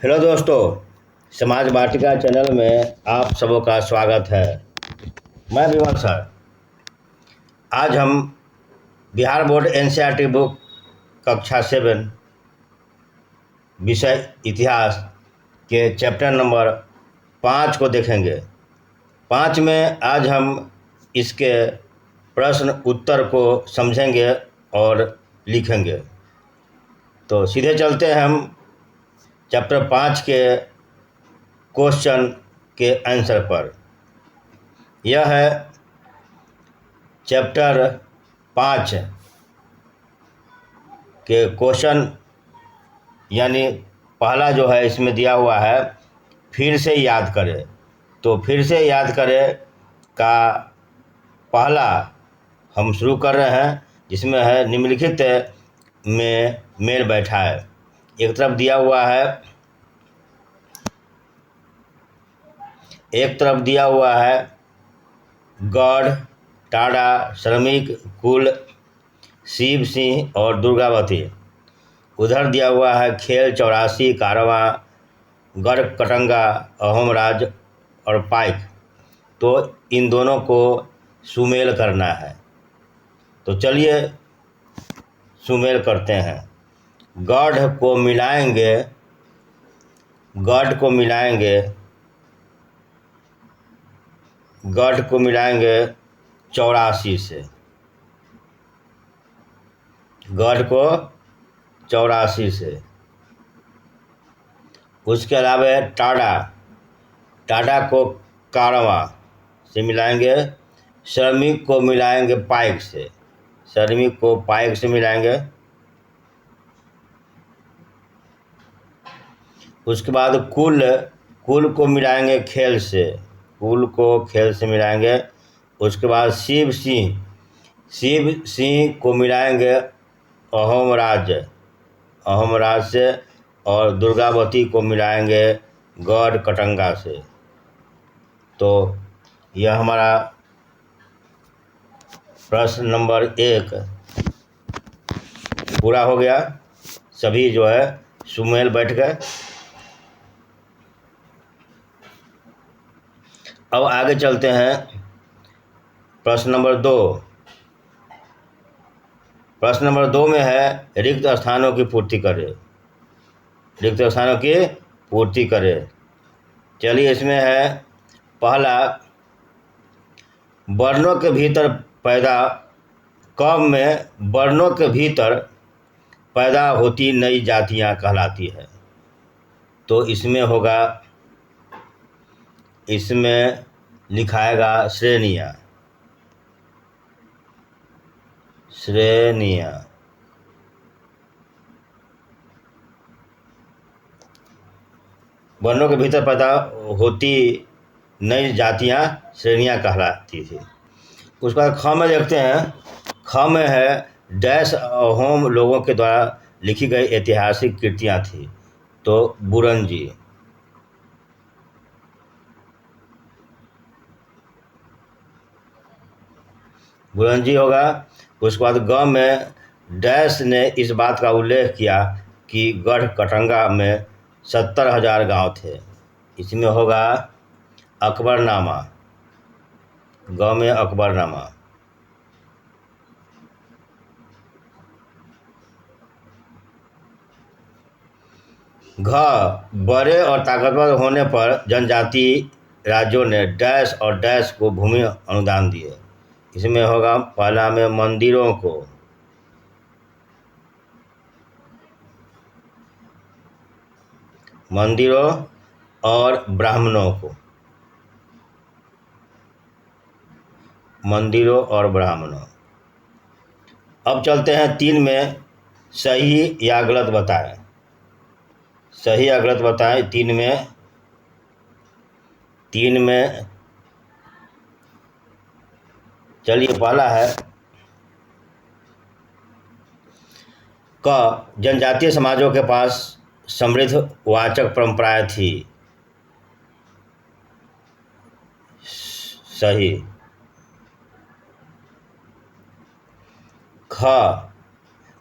Hello दोस्तों, समाज वाटिका channel में आप सबों का स्वागत है। मैं विमल सर। आज हम बिहार बोर्ड एनसीईआरटी बुक कक्षा 7 विषय इतिहास के चैप्टर नंबर 5 को देखेंगे। 5 में आज हम इसके प्रश्न उत्तर को समझेंगे और लिखेंगे। तो सीधे चलते हैं हम चैप्टर 5 के क्वेश्चन के आंसर पर। यह है चैप्टर 5 के क्वेश्चन, यानी पहला जो है इसमें दिया हुआ है फिर से याद करें। तो फिर से याद करें का पहला हम शुरू कर रहे हैं, जिसमें है निम्नलिखित में मेल बैठाए। एक तरफ दिया हुआ है गढ़, टाड़ा, श्रमिक, कुल, शिव सिंह और दुर्गावती। उधर दिया हुआ है खेल, चौरासी, कारवां, गढ़ कटंगा, अहोम राज और पाइक। तो इन दोनों को सुमेल करना है। तो चलिए सुमेल करते हैं। गढ़ को मिलाएंगे गढ़ को मिलाएंगे 84 से। गढ़ को 84 से। उसके अलावा टाडा को कारवां से मिलाएंगे। श्रमिक को मिलाएंगे पाइक से मिलाएंगे। उसके बाद कुल को मिलाएंगे खेल से मिलाएंगे। उसके बाद शिव सिंह को मिलाएंगे अहोम राज से। और दुर्गावती को मिलाएंगे गढ़ कटंगा से। तो यह हमारा प्रश्न नंबर 1 पूरा हो गया। सभी जो है सुमेल बैठ गए। अब आगे चलते हैं प्रश्न नंबर 2। प्रश्न नंबर 2 में है रिक्त स्थानों की पूर्ति करें। चलिए, इसमें है पहला, वर्णों के भीतर पैदा होती नई जातियां कहलाती है। तो इसमें लिखाएगा श्रेणियां। वर्णों के भीतर पैदा होती नई जातियां श्रेणियां कहलाती थी। उसके बाद ख में देखते हैं। ख में है डैश अहोम लोगों के द्वारा लिखी गई ऐतिहासिक कृतियां थी। तो बुरंजी होगा। उसके बाद ग में डैश ने इस बात का उल्लेख किया कि गढ़ कटंगा में 70,000 गांव थे। इसमें होगा अकबरनामा। ग में अकबरनामा। घ, बड़े और ताकतवर होने पर जनजाति राज्यों ने डैश और डैश को भूमि अनुदान दिए। इसमें होगा पहला में मंदिरों और ब्राह्मणों। अब चलते हैं 3 में, सही या गलत बताएं। 3 में चलिए, पहला है क, जनजातीय समाजों के पास समृद्ध वाचक परंपराएं थी। सही। ख,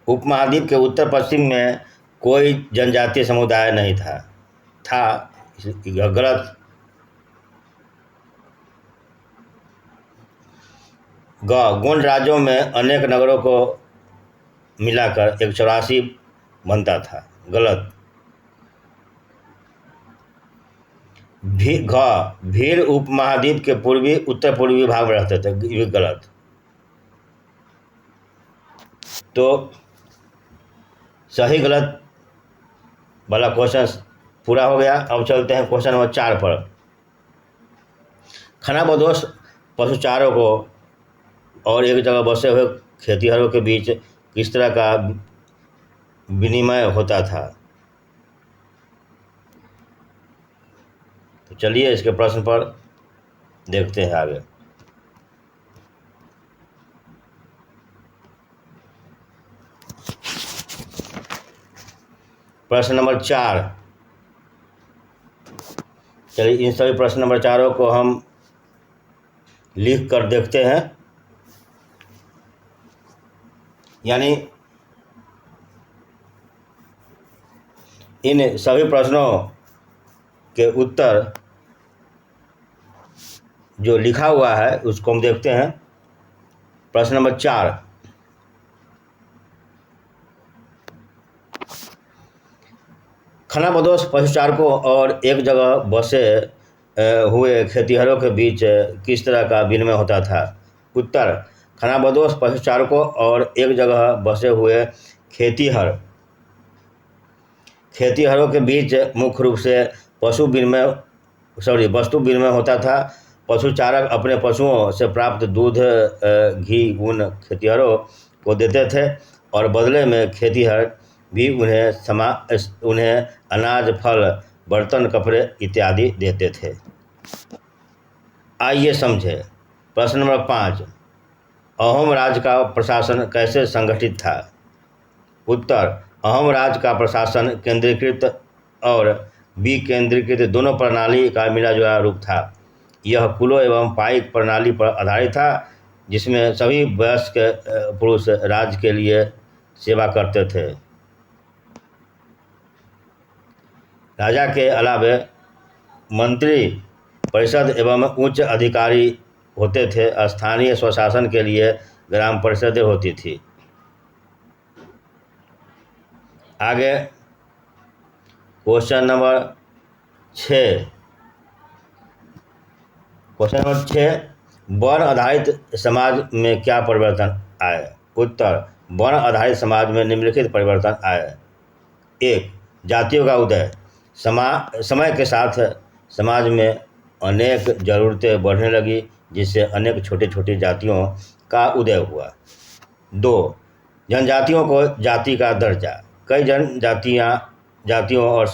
उपमहाद्वीप के उत्तर पश्चिम में कोई जनजातीय समुदाय नहीं था। था, यह गलत। ग गोंड राज्यों में अनेक नगरों को मिलाकर 184 बनता था, गलत। भील उपमहाद्वीप के पूर्वी उत्तर पूर्वी भाग में रहते थे, ये भी गलत। तो सही गलत वाला क्वेश्चन पूरा हो गया। अब चलते हैं क्वेश्चन नंबर 4 पर। खानाबदोश पशुचारों को और एक जगह बसे हुए खेतिहरों के बीच किस तरह का विनिमय होता था? तो चलिए इसके प्रश्न पर देखते हैं आगे। प्रश्न नंबर 4। चलिए इन सभी प्रश्न नंबर 4 को हम लिख कर देखते हैं। यानी इन सभी प्रश्नों के उत्तर जो लिखा हुआ है उसको हम देखते हैं। प्रश्न नंबर 4। खानाबदोश पशुचारकों और एक जगह बसे हुए खेतिहरों के बीच किस तरह का विनिमय होता था? उत्तर, खानाबदोश पशुचारकों और एक जगह बसे हुए खेतिहरों के बीच मुख्य रूप से वस्तु विनिमय होता था। पशुचारक अपने पशुओं से प्राप्त दूध, घी, ऊन खेतिहरों को देते थे और बदले में खेतिहर भी उन्हें अनाज, फल, बर्तन, कपड़े इत्यादि देते थे। आइए समझें। प्रश्न नंबर 5। अहोम राज्य का प्रशासन कैसे संगठित था? उत्तर, अहोम राज्य का प्रशासन केंद्रीकृत और विकेंद्रीकृत दोनों प्रणाली का मिलाजुला रूप था। यह कुलों एवं पाइक प्रणाली पर आधारित था, जिसमें सभी वयस्क पुरुष राज्य के लिए सेवा करते थे। राजा के अलावे मंत्री परिषद एवं उच्च अधिकारी होते थे। स्थानीय स्वशासन के लिए ग्राम परिषदें होती थी। आगे क्वेश्चन नंबर 6। वर्ण आधारित समाज में क्या परिवर्तन आए? उत्तर, वर्ण आधारित समाज में निम्नलिखित परिवर्तन आए। 1. जातियों का उदय। समय के साथ समाज में अनेक जरूरतें बढ़ने लगी, जिससे अनेक छोटी छोटी जातियों का उदय हुआ। 2. जनजातियों को जाति का दर्जा। कई जातियों और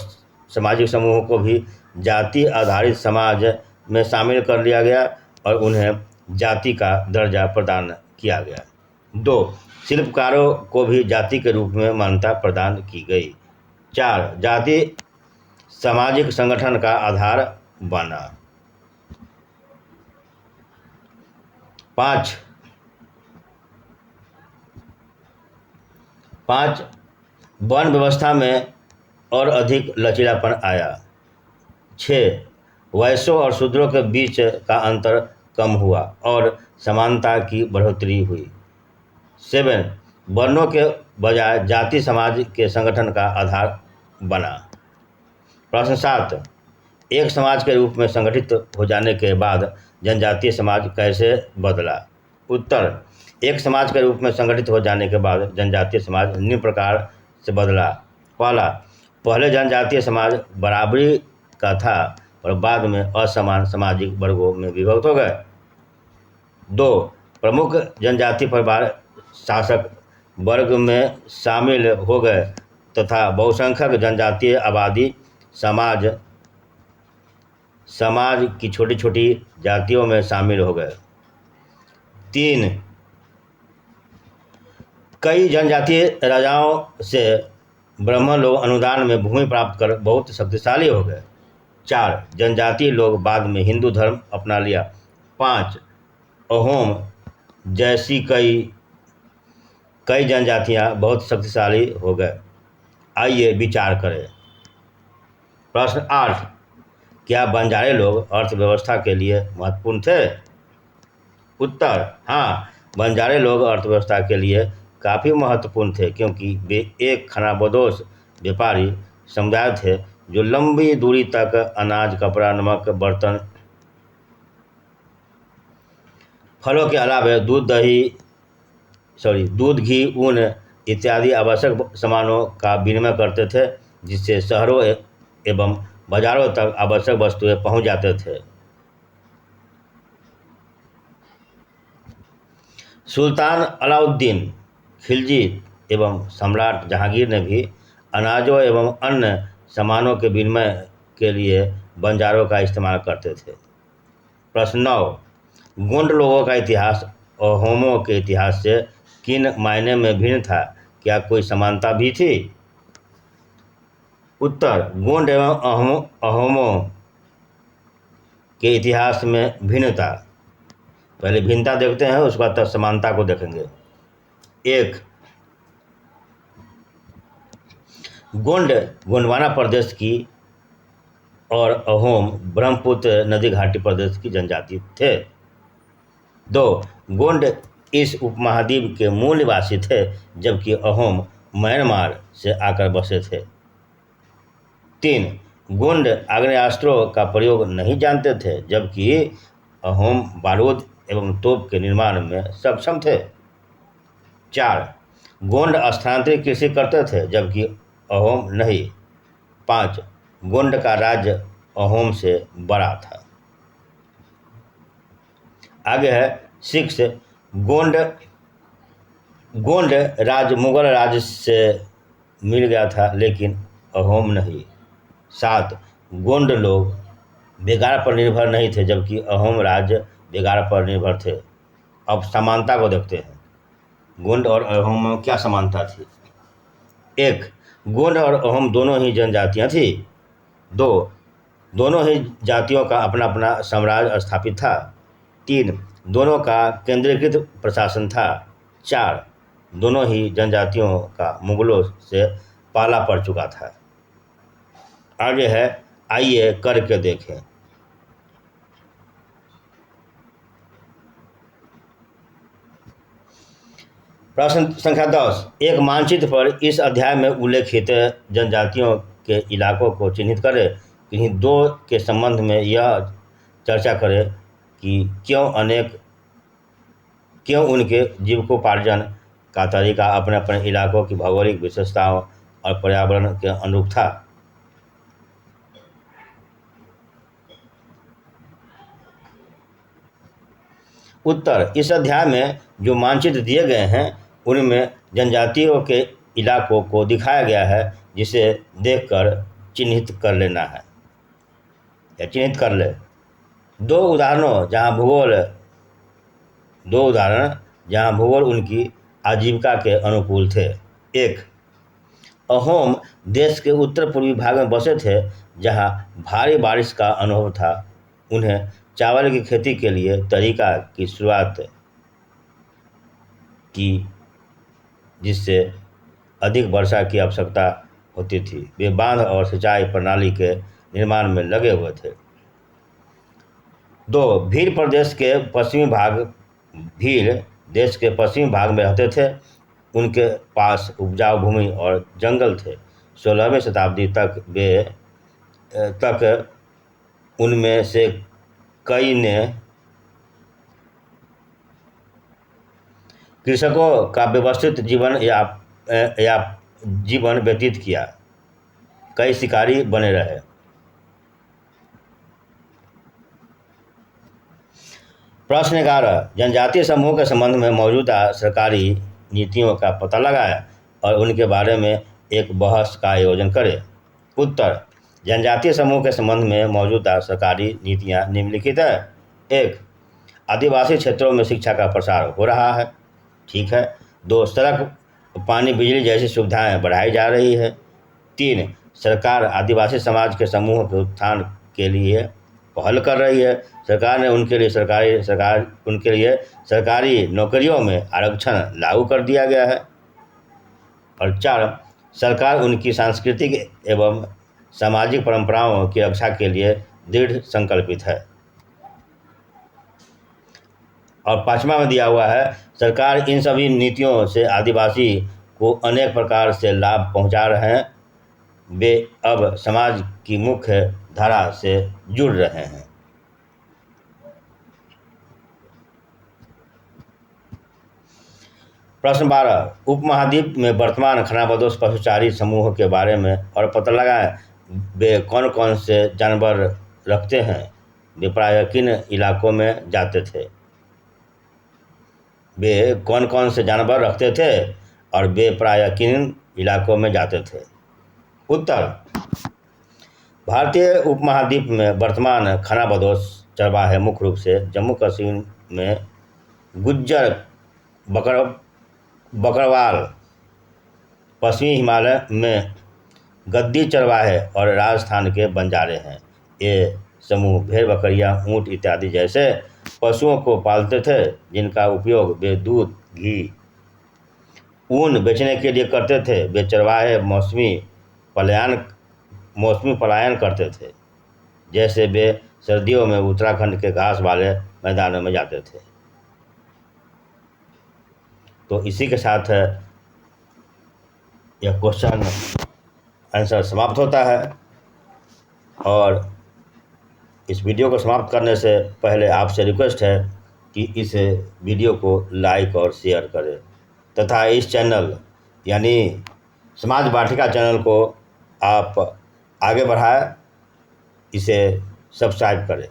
सामाजिक समूहों को भी जाति आधारित समाज में शामिल कर लिया गया और उन्हें जाति का दर्जा प्रदान किया गया। 2. शिल्पकारों को भी जाति के रूप में मान्यता प्रदान की गई। 4. जाति सामाजिक संगठन का आधार बना। 5. वर्ण व्यवस्था में और अधिक लचीलापन आया। 6. वैश्यों और शूद्रों के बीच का अंतर कम हुआ और समानता की बढ़ोतरी हुई। 7. वर्णों के बजाय जाति समाज के संगठन का आधार बना। प्रश्न 7। एक समाज के रूप में संगठित हो जाने के बाद जनजातीय समाज कैसे बदला? उत्तर, एक समाज के रूप में संगठित हो जाने के बाद जनजातीय समाज निम्न प्रकार से बदला। पहले जनजातीय समाज बराबरी का था और बाद में असमान सामाजिक वर्गों में विभक्त हो गए। 2. प्रमुख जनजातीय परिवार शासक वर्ग में शामिल हो गए तथा बहुसंख्यक जनजातीय आबादी समाज की छोटी छोटी जातियों में शामिल हो गए। 3. कई जनजातीय राजाओं से ब्राह्मण लोग अनुदान में भूमि प्राप्त कर बहुत शक्तिशाली हो गए। 4. जनजातीय लोग बाद में हिंदू धर्म अपना लिया। 5. अहोम जैसी कई जनजातियां बहुत शक्तिशाली हो गए। आइए विचार करें। प्रश्न 8, क्या बंजारे लोग अर्थव्यवस्था के लिए महत्वपूर्ण थे? उत्तर, हाँ, बंजारे लोग अर्थव्यवस्था के लिए काफ़ी महत्वपूर्ण थे, क्योंकि वे एक खानाबदोश व्यापारी समुदाय थे जो लंबी दूरी तक अनाज, कपड़ा, नमक, बर्तन, फलों के अलावा दूध, घी, ऊन इत्यादि आवश्यक सामानों का विनिमय करते थे, जिससे शहरों एवं बाजारों तक आवश्यक वस्तुएं पहुंच जाते थे। सुल्तान अलाउद्दीन खिलजी एवं सम्राट जहांगीर ने भी अनाजों एवं अन्य सामानों के विनिमय के लिए बंजारों का इस्तेमाल करते थे। प्रश्न 9, गोंड लोगों का इतिहास अहोमों के इतिहास से किन मायने में भिन्न था? क्या कोई समानता भी थी? उत्तर, गोंड एवं अहोमों के इतिहास में भिन्नता। पहले भिन्नता देखते हैं, उसके बाद तब समानता को देखेंगे। 1, गोंडवाना प्रदेश की और अहोम ब्रह्मपुत्र नदी घाटी प्रदेश की जनजाति थे। 2, गोंड इस उपमहाद्वीप के मूल निवासी थे, जबकि अहोम म्यांमार से आकर बसे थे। 3, गोंड आग्नेयास्त्रों का प्रयोग नहीं जानते थे, जबकि अहोम बारूद एवं तोप के निर्माण में सक्षम थे। 4, गोंड स्थानांतरित कृषि करते थे, जबकि अहोम नहीं। 5, गोंड का राज्य अहोम से बड़ा था। आगे है 6, गोंड राज्य मुगल राज्य से मिल गया था, लेकिन अहोम नहीं। 7, गोंड लोग बेगार पर निर्भर नहीं थे, जबकि अहोम राज्य बेगार पर निर्भर थे। अब समानता को देखते हैं, गोंड और अहोम में क्या समानता थी? 1, गोंड और अहोम दोनों ही जनजातियां थी। 2, दोनों ही जातियों का अपना अपना साम्राज्य स्थापित था। 3, दोनों का केंद्रीकृत प्रशासन था। 4, दोनों ही जनजातियों का मुगलों से पाला पड़ चुका था। आगे है, आइए करके देखें। प्रश्न संख्या 10, एक मानचित्र पर इस अध्याय में उल्लेखित जनजातियों के इलाकों को चिन्हित करें। किन्हीं दो के संबंध में यह चर्चा करें कि क्यों उनके जीविकोपार्जन का तरीका अपने अपने इलाकों की भौगोलिक विशेषताओं और पर्यावरण के अनुरूप था। उत्तर, इस अध्याय में जो मानचित्र दिए गए हैं उनमें जनजातियों के इलाकों को दिखाया गया है, जिसे देखकर चिन्हित कर लेना है या चिन्हित कर ले। दो उदाहरण जहाँ भूगोल उनकी आजीविका के अनुकूल थे। 1, अहोम देश के उत्तर पूर्वी भाग में बसे थे, जहाँ भारी बारिश का अनुभव था। उन्हें चावल की खेती के लिए तरीका की शुरुआत की, जिससे अधिक वर्षा की आवश्यकता होती थी। वे बांध और सिंचाई प्रणाली के निर्माण में लगे हुए थे। 2, भील देश के पश्चिमी भाग में रहते थे। उनके पास उपजाऊ भूमि और जंगल थे। 16वीं शताब्दी तक उनमें से कई ने कृषकों का व्यवस्थित जीवन व्यतीत किया। कई शिकारी बने रहे। प्रश्न 11, जनजातीय समूह के संबंध में मौजूदा सरकारी नीतियों का पता लगाएं और उनके बारे में एक बहस का आयोजन करें। उत्तर, जनजातीय समूह के संबंध में मौजूदा सरकारी नीतियां निम्नलिखित है। 1, आदिवासी क्षेत्रों में शिक्षा का प्रसार हो रहा है, ठीक है। 2, सड़क, पानी, बिजली जैसी सुविधाएं बढ़ाई जा रही है। 3, सरकार आदिवासी समाज के समूह के उत्थान के लिए पहल कर रही है। सरकार ने उनके लिए सरकारी नौकरियों में आरक्षण लागू कर दिया गया है। और 4, सरकार उनकी सांस्कृतिक एवं सामाजिक परंपराओं की रक्षा के लिए दृढ़ संकल्पित है। और 5वां में दिया हुआ है, सरकार इन सभी नीतियों से आदिवासी को अनेक प्रकार से लाभ पहुंचा रहे हैं। वे अब समाज की मुख्य धारा से जुड़ रहे हैं। प्रश्न 12, उपमहाद्वीप में वर्तमान खानाबदोश पशुचारी समूह के बारे में और पता लगाएं। वे कौन कौन से जानवर रखते हैं, वे प्रायः किन इलाकों में जाते थे। वे कौन कौन से जानवर रखते थे और वे प्रायः किन इलाकों में जाते थे। उत्तर, भारतीय उपमहाद्वीप में वर्तमान खानाबदोश चरवाहे मुख्य रूप से जम्मू कश्मीर में गुज्जर बकरवाल, पश्चिमी हिमालय में गद्दी चरवाहे और राजस्थान के बंजारे हैं। ये समूह भेड़, बकरियां, ऊंट इत्यादि जैसे पशुओं को पालते थे, जिनका उपयोग वे दूध, घी, ऊन बेचने के लिए करते थे। वे चरवाहे मौसमी पलायन करते थे, जैसे वे सर्दियों में उत्तराखंड के घास वाले मैदानों में जाते थे। तो इसी के साथ यह क्वेश्चन आंसर समाप्त होता है। और इस वीडियो को समाप्त करने से पहले आपसे रिक्वेस्ट है कि इस वीडियो को लाइक और शेयर करें तथा इस चैनल यानी समाज वाटिका चैनल को आप आगे बढ़ाएं, इसे सब्सक्राइब करें।